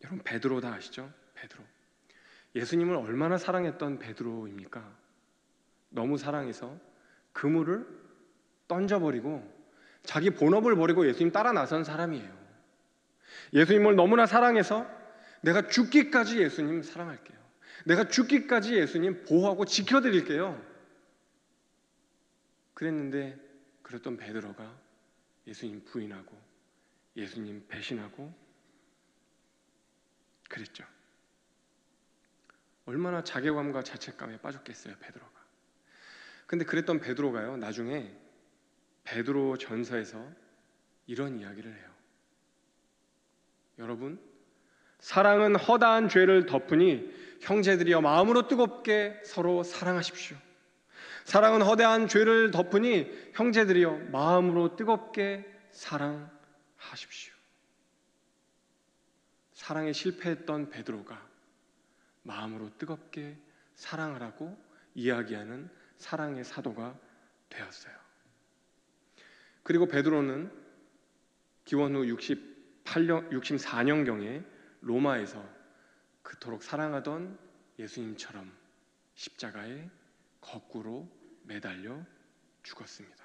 여러분, 베드로 다 아시죠? 베드로. 예수님을 얼마나 사랑했던 베드로입니까? 너무 사랑해서 그물을 던져버리고 자기 본업을 버리고 예수님 따라 나선 사람이에요. 예수님을 너무나 사랑해서 내가 죽기까지 예수님 사랑할게요. 내가 죽기까지 예수님 보호하고 지켜드릴게요. 그랬는데 그랬던 베드로가 예수님 부인하고 예수님 배신하고 그랬죠. 얼마나 자괴감과 자책감에 빠졌겠어요, 베드로가. 근데 그랬던 베드로가요, 나중에 베드로 전서에서 이런 이야기를 해요. 여러분, 사랑은 허다한 죄를 덮으니 형제들이여 마음으로 뜨겁게 서로 사랑하십시오. 사랑은 허다한 죄를 덮으니 형제들이여 마음으로 뜨겁게 사랑하십시오. 사랑에 실패했던 베드로가 마음으로 뜨겁게 사랑하라고 이야기하는 사랑의 사도가 되었어요. 그리고 베드로는 기원 후 64년경에 로마에서 그토록 사랑하던 예수님처럼 십자가에 거꾸로 매달려 죽었습니다.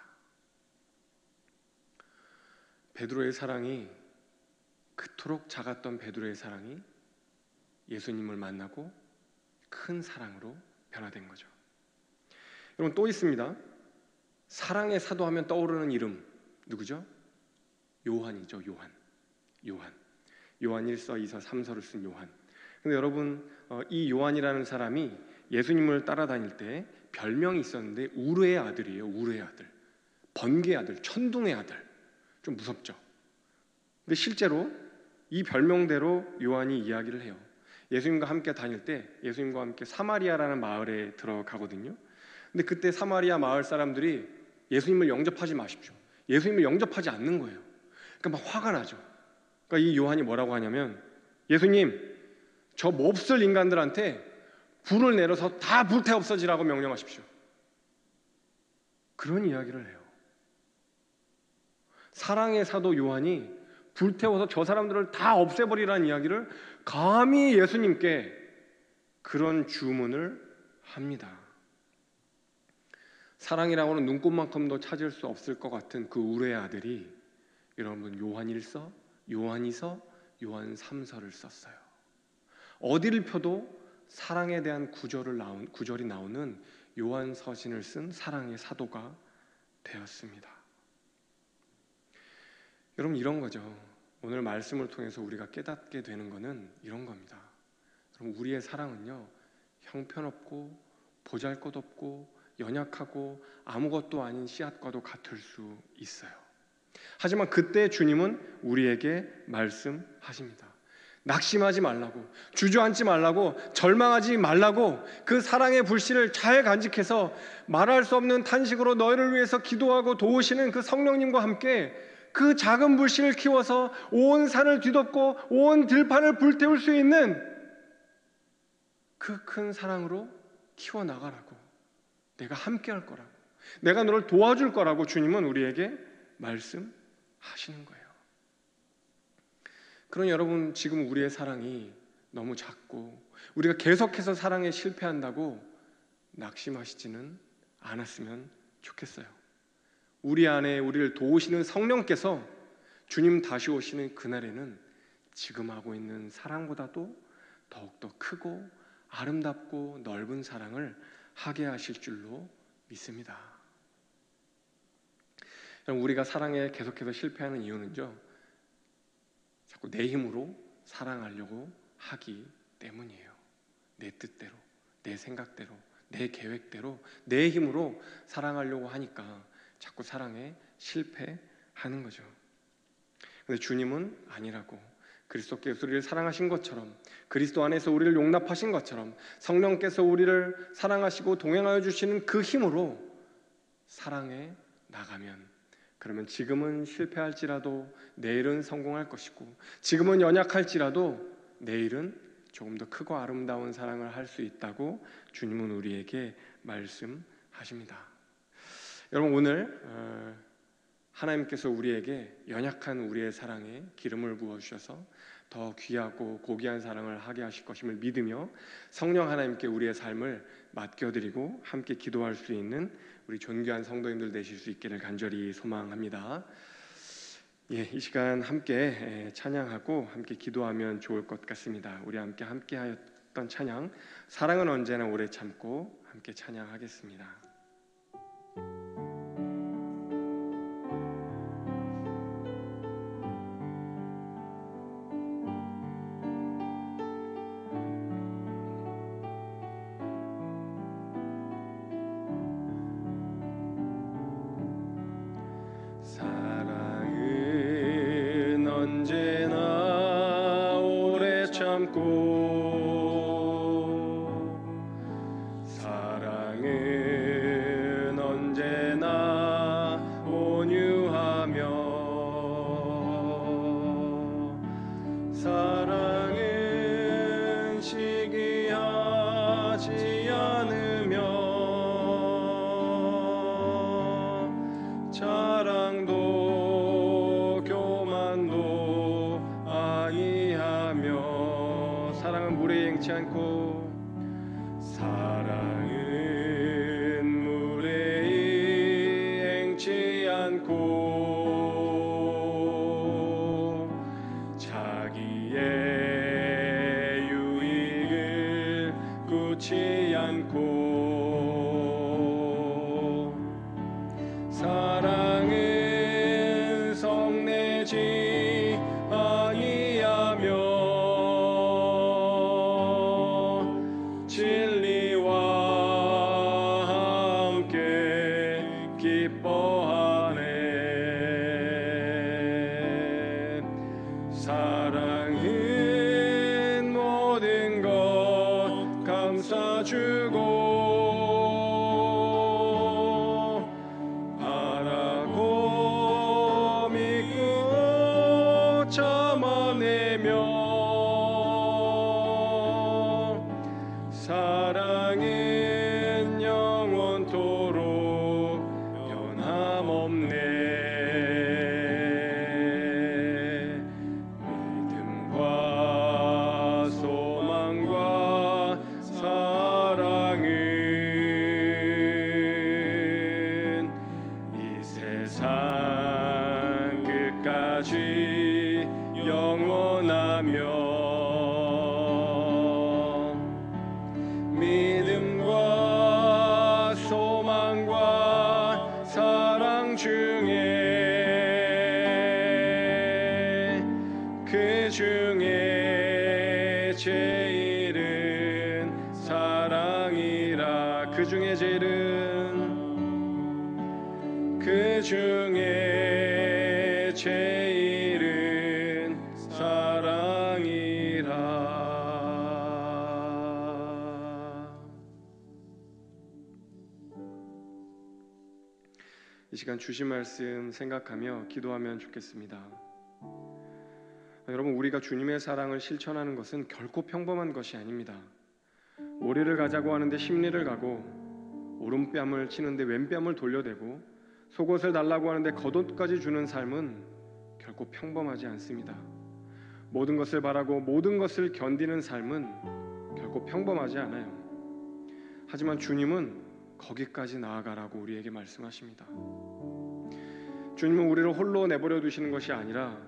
베드로의 사랑이, 그토록 작았던 베드로의 사랑이 예수님을 만나고 큰 사랑으로 변화된 거죠. 여러분, 또 있습니다. 사랑의 사도하면 떠오르는 이름 누구죠? 요한이죠. 요한 1서, 2서, 3서를 쓴 요한. 근데 여러분, 이 요한이라는 사람이 예수님을 따라다닐 때 별명이 있었는데 우르의 아들이에요. 우르의 아들, 번개의 아들, 천둥의 아들. 좀 무섭죠. 근데 실제로 이 별명대로 요한이 이야기를 해요. 예수님과 함께 다닐 때 예수님과 함께 사마리아라는 마을에 들어가거든요. 근데 그때 사마리아 마을 사람들이 예수님을 영접하지 마십시오, 예수님을 영접하지 않는 거예요. 그러니까 막 화가 나죠. 그러니까 이 요한이 뭐라고 하냐면, 예수님, 저 몹쓸 인간들한테 불을 내려서 다 불태 없어지라고 명령하십시오. 그런 이야기를 해요. 사랑의 사도 요한이 불태워서 저 사람들을 다 없애버리라는 이야기를 감히 예수님께 그런 주문을 합니다. 사랑이라고는 눈꽃만큼도 찾을 수 없을 것 같은 그 우르의 아들이 여러분 요한 1서, 요한 2서, 요한 3서를 썼어요. 어디를 펴도 사랑에 대한 구절이 나오는 요한 서신을 쓴 사랑의 사도가 되었습니다. 여러분, 이런 거죠. 오늘 말씀을 통해서 우리가 깨닫게 되는 것은 이런 겁니다. 여러분, 우리의 사랑은요, 형편없고 보잘것없고 연약하고 아무것도 아닌 씨앗과도 같을 수 있어요. 하지만 그때 주님은 우리에게 말씀하십니다. 낙심하지 말라고, 주저앉지 말라고, 절망하지 말라고, 그 사랑의 불씨를 잘 간직해서 말할 수 없는 탄식으로 너희를 위해서 기도하고 도우시는 그 성령님과 함께 그 작은 불씨를 키워서 온 산을 뒤덮고 온 들판을 불태울 수 있는 그 큰 사랑으로 키워나가라고, 내가 함께 할 거라고, 내가 너를 도와줄 거라고 주님은 우리에게 말씀하시는 거예요. 그러니 여러분, 지금 우리의 사랑이 너무 작고 우리가 계속해서 사랑에 실패한다고 낙심하시지는 않았으면 좋겠어요. 우리 안에 우리를 도우시는 성령께서 주님 다시 오시는 그날에는 지금 하고 있는 사랑보다도 더욱더 크고 아름답고 넓은 사랑을 하게 하실 줄로 믿습니다. 우리가 사랑에 계속해서 실패하는 이유는요, 자꾸 내 힘으로 사랑하려고 하기 때문이에요. 내 뜻대로, 내 생각대로, 내 계획대로, 내 힘으로 사랑하려고 하니까 자꾸 사랑에 실패하는 거죠. 근데 주님은 아니라고, 그리스도께서 우리를 사랑하신 것처럼, 그리스도 안에서 우리를 용납하신 것처럼 성령께서 우리를 사랑하시고 동행하여 주시는 그 힘으로 사랑해 나가면, 그러면 지금은 실패할지라도 내일은 성공할 것이고, 지금은 연약할지라도 내일은 조금 더 크고 아름다운 사랑을 할 수 있다고 주님은 우리에게 말씀하십니다. 여러분, 오늘 하나님께서 우리에게 연약한 우리의 사랑에 기름을 부어주셔서 더 귀하고 고귀한 사랑을 하게 하실 것임을 믿으며 성령 하나님께 우리의 삶을 맡겨드리고 함께 기도할 수 있는 우리 존귀한 성도님들 되실 수 있기를 간절히 소망합니다. 이 시간 함께 찬양하고 함께 기도하면 좋을 것 같습니다. 우리 함께 하였던 찬양, 사랑은 언제나 오래 참고, 함께 찬양하겠습니다. 사랑은 언제나 오래 참고, 사랑은 언제나 온유하며, 사랑은 시기하지 않으며, 자랑도 교만도 아니하며, 사랑은 물에 행치 않고, 사랑은 물에 행치 않고, 자기의 유익을 꾸지 않고, 사랑은 성내지 아니하며, 진리와 함께 기뻐하네. 사랑은 모든 것 감싸주고, 사랑은 영원토록 변함없네. 믿음과 소망과 사랑은 이 세상 끝까지 영원하며, 믿음과 소망과 사랑 중에 그 중에 제일은 사랑이라. 그 중에 제일은, 그 중에 제일은 사랑이라. 이 시간 주신 말씀 생각하며 기도하면 좋겠습니다. 여러분, 우리가 주님의 사랑을 실천하는 것은 결코 평범한 것이 아닙니다. 오리를 가자고 하는데 십리를 가고, 오른뺨을 치는데 왼뺨을 돌려대고, 속옷을 달라고 하는데 겉옷까지 주는 삶은 결코 평범하지 않습니다. 모든 것을 바라고 모든 것을 견디는 삶은 결코 평범하지 않아요. 하지만 주님은 거기까지 나아가라고 우리에게 말씀하십니다. 주님은 우리를 홀로 내버려 두시는 것이 아니라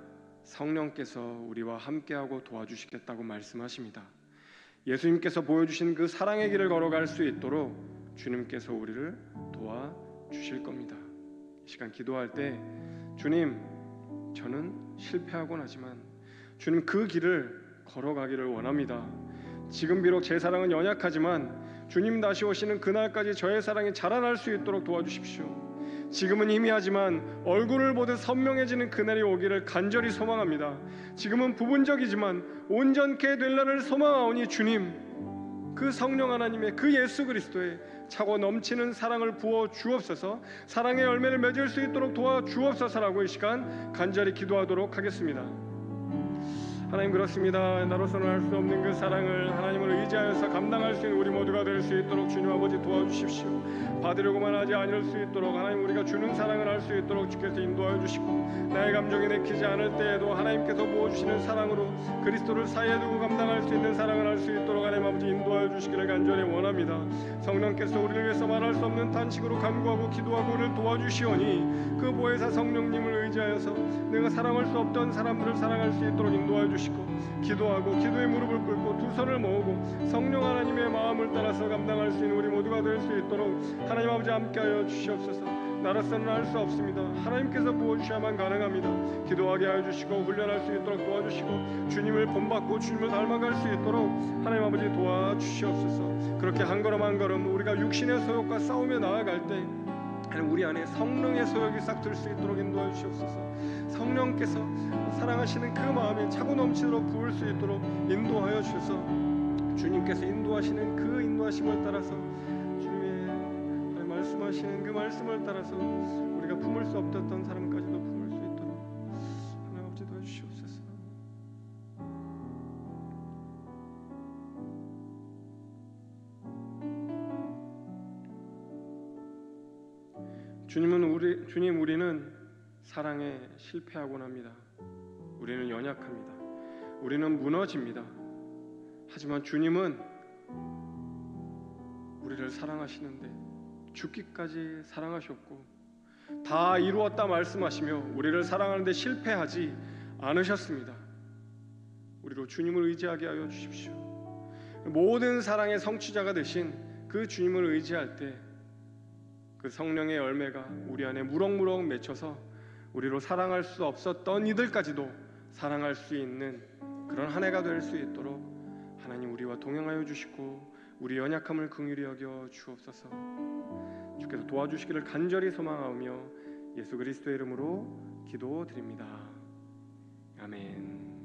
성령께서 우리와 함께하고 도와주시겠다고 말씀하십니다. 예수님께서 보여주신 그 사랑의 길을 걸어갈 수 있도록 주님께서 우리를 도와주실 겁니다. 이 시간 기도할 때 주님, 저는 실패하곤 하지만 주님 그 길을 걸어가기를 원합니다. 지금 비록 제 사랑은 연약하지만 주님 다시 오시는 그날까지 저의 사랑이 자라날 수 있도록 도와주십시오. 지금은 희미하지만 얼굴을 보듯 선명해지는 그날이 오기를 간절히 소망합니다. 지금은 부분적이지만 온전케 될 날을 소망하오니 주님, 그 성령 하나님의 그 예수 그리스도의 차고 넘치는 사랑을 부어 주옵소서. 사랑의 열매를 맺을 수 있도록 도와주옵소서라고 이 시간 간절히 기도하도록 하겠습니다. 하나님, 그렇습니다. 나로서는 할 수 없는 그 사랑을 하나님을 의지하여서 감당할 수 있는 우리 모두가 될 수 있도록 주님 아버지 도와주십시오. 받으려고만 하지 않을 수 있도록 하나님, 우리가 주는 사랑을 할 수 있도록 주께서 인도하여 주시고, 나의 감정이 내키지 않을 때에도 하나님께서 부어주시는 사랑으로 그리스도를 사이에 두고 감당할 수 있는 사랑을 할 수 있도록 하나님 아버지 인도하여 주시기를 간절히 원합니다. 성령께서 우리를 위해서 말할 수 없는 탄식으로 간구하고 기도하고 우리를 도와주시오니 그 보혜사 성령님을 의지하여서 내가 사랑할 수 없던 사람들을 사랑할 수 있도록 인도하여 주시고, 기도하고 기도의 무릎을 꿇고 두 손을 모으고 성령 하나님의 마음을 따라서 감당할 수 있는 우리 모두가 될 수 있도록 하나님 아버지 함께하여 주시옵소서. 나로서는 할 수 없습니다. 하나님께서 부어주셔야만 가능합니다. 기도하게 하여 주시고 훈련할 수 있도록 도와주시고 주님을 본받고 주님을 닮아갈 수 있도록 하나님 아버지 도와주시옵소서. 그렇게 한 걸음 한 걸음 우리가 육신의 소욕과 싸우며 나아갈 때 우리 안에 성령의 소욕이 싹 들 수 있도록 인도해 주시옵소서. 성령께서 사랑하시는 그 마음이 차고 넘치도록 부을 수 있도록 인도하여 주셔서 주님께서 인도하시는 그 인도하심을 따라서 주님의 말씀하시는 그 말씀을 따라서 우리가 품을 수 없었던 사람까지도 품을 수 있도록 하나님 아버지 도와주시옵소서. 주님, 우리는 사랑에 실패하곤 합니다. 우리는 연약합니다. 우리는 무너집니다. 하지만 주님은 우리를 사랑하시는데 죽기까지 사랑하셨고 다 이루었다 말씀하시며 우리를 사랑하는데 실패하지 않으셨습니다. 우리로 주님을 의지하게 하여 주십시오. 모든 사랑의 성취자가 되신 그 주님을 의지할 때 그 성령의 열매가 우리 안에 무럭무럭 맺혀서 우리로 사랑할 수 없었던 이들까지도 사랑할 수 있는 그런 한 해가 될 수 있도록 하나님 우리와 동행하여 주시고 우리 연약함을 긍휼히 여겨 주옵소서. 주께서 도와주시기를 간절히 소망하며 예수 그리스도의 이름으로 기도드립니다. 아멘.